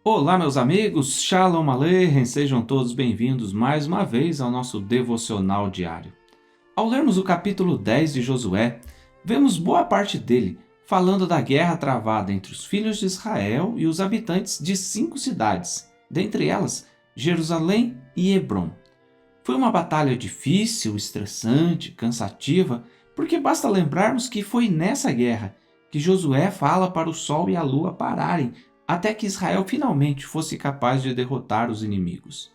Olá, meus amigos, Shalom Aleichem, sejam todos bem-vindos mais uma vez ao nosso devocional diário. Ao lermos o capítulo 10 de Josué, vemos boa parte dele falando da guerra travada entre os filhos de Israel e os habitantes de 5 cidades, dentre elas Jerusalém e Hebrom. Foi uma batalha difícil, estressante, cansativa, porque basta lembrarmos que foi nessa guerra que Josué fala para o sol e a lua pararem até que Israel finalmente fosse capaz de derrotar os inimigos.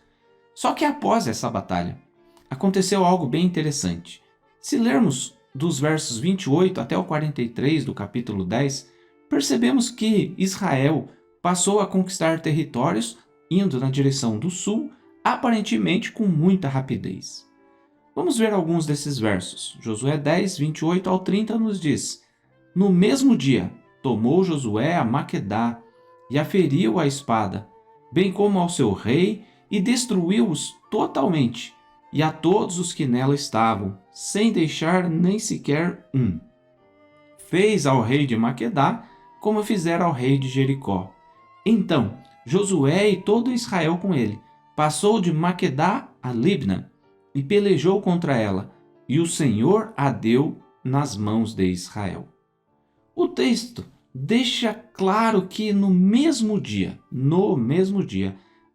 Só que após essa batalha, aconteceu algo bem interessante. Se lermos dos versos 28 até o 43 do capítulo 10, percebemos que Israel passou a conquistar territórios indo na direção do sul, aparentemente com muita rapidez. Vamos ver alguns desses versos. Josué 10, 28 ao 30 nos diz: No mesmo dia, tomou Josué a Maquedá e a feriu à espada, bem como ao seu rei, e destruiu-os totalmente, e a todos os que nela estavam, sem deixar nem sequer um. Fez ao rei de Maquedá como fizera ao rei de Jericó. Então Josué e todo Israel com ele passou de Maquedá a Libna e pelejou contra ela, e o Senhor a deu nas mãos de Israel. O texto deixa claro que no mesmo dia,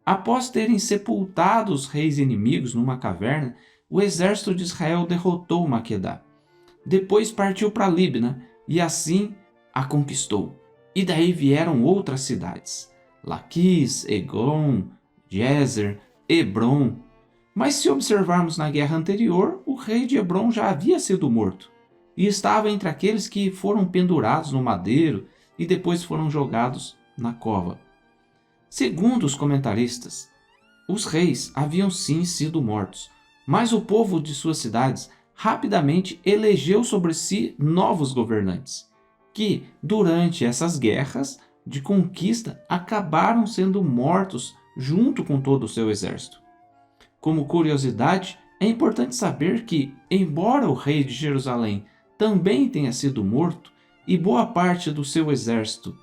após terem sepultado os reis inimigos numa caverna, o exército de Israel derrotou Maquedá. Depois partiu para Libna e assim a conquistou. E daí vieram outras cidades: Laquis, Eglon, Gezer, Hebrom. Mas se observarmos na guerra anterior, o rei de Hebrom já havia sido morto e estava entre aqueles que foram pendurados no madeiro e depois foram jogados na cova. Segundo os comentaristas, os reis haviam sim sido mortos, mas o povo de suas cidades rapidamente elegeu sobre si novos governantes, que, durante essas guerras de conquista, acabaram sendo mortos junto com todo o seu exército. Como curiosidade, é importante saber que, embora o rei de Jerusalém também tenha sido morto, e boa parte do seu exército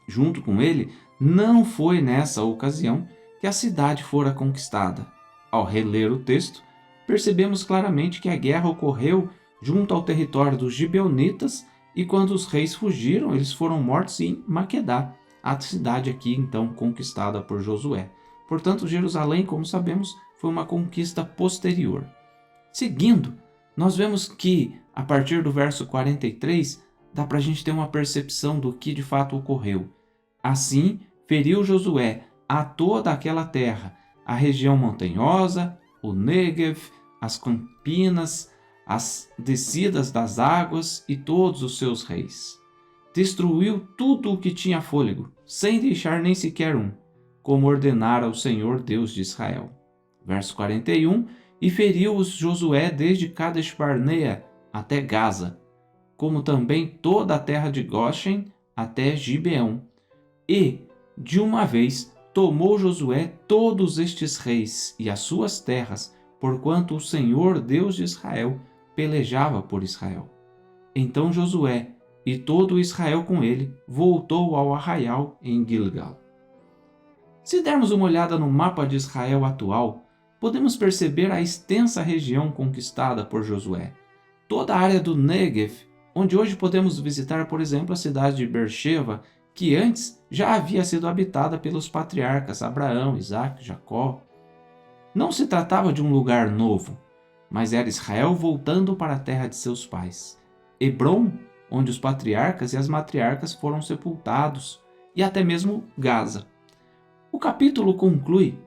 junto com ele, não foi nessa ocasião que a cidade fora conquistada. Ao reler o texto, percebemos claramente que a guerra ocorreu junto ao território dos gibeonitas, e quando os reis fugiram, eles foram mortos em Maquedá, a cidade aqui então conquistada por Josué. Portanto, Jerusalém, como sabemos, foi uma conquista posterior. Seguindo, nós vemos que, a partir do verso 43, dá para a gente ter uma percepção do que de fato ocorreu. Assim, feriu Josué a toda aquela terra, a região montanhosa, o Negev, as campinas, as descidas das águas e todos os seus reis. Destruiu tudo o que tinha fôlego, sem deixar nem sequer um, como ordenara o Senhor Deus de Israel. Verso 41, e feriu-os Josué desde Cades-Barnea até Gaza, como também toda a terra de Goshen até Gibeão. E, de uma vez, tomou Josué todos estes reis e as suas terras, porquanto o Senhor Deus de Israel pelejava por Israel. Então Josué e todo Israel com ele voltou ao arraial em Gilgal. Se dermos uma olhada no mapa de Israel atual, podemos perceber a extensa região conquistada por Josué. Toda a área do Negev, onde hoje podemos visitar, por exemplo, a cidade de Beersheba, que antes já havia sido habitada pelos patriarcas Abraão, Isaque, Jacó. Não se tratava de um lugar novo, mas era Israel voltando para a terra de seus pais. Hebrom, onde os patriarcas e as matriarcas foram sepultados, e até mesmo Gaza. O capítulo conclui,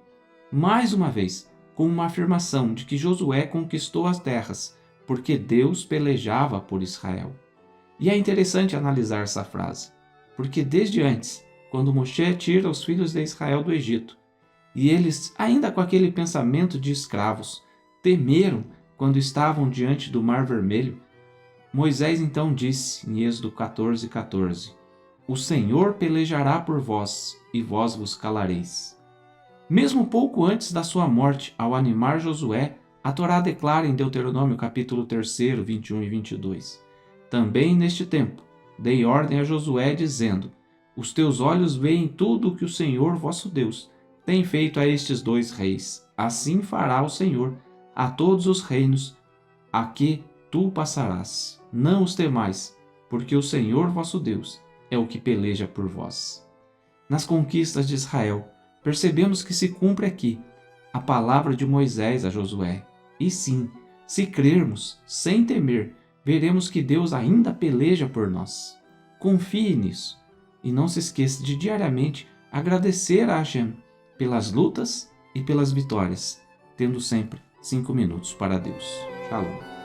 mais uma vez, com uma afirmação de que Josué conquistou as terras, porque Deus pelejava por Israel. E é interessante analisar essa frase, porque desde antes, quando Moshe tira os filhos de Israel do Egito, e eles, ainda com aquele pensamento de escravos, temeram quando estavam diante do Mar Vermelho, Moisés então disse em Êxodo 14:14, O Senhor pelejará por vós, e vós vos calareis. Mesmo pouco antes da sua morte, ao animar Josué, a Torá declara em Deuteronômio capítulo 3, 21 e 22, Também neste tempo dei ordem a Josué dizendo, Os teus olhos veem tudo o que o Senhor vosso Deus tem feito a estes 2 reis. Assim fará o Senhor a todos os reinos a que tu passarás. Não os temais, porque o Senhor vosso Deus é o que peleja por vós. Nas conquistas de Israel, percebemos que se cumpre aqui a palavra de Moisés a Josué. E sim, se crermos, sem temer, veremos que Deus ainda peleja por nós. Confie nisso e não se esqueça de diariamente agradecer a Hashem pelas lutas e pelas vitórias, tendo sempre 5 minutos para Deus. Shalom.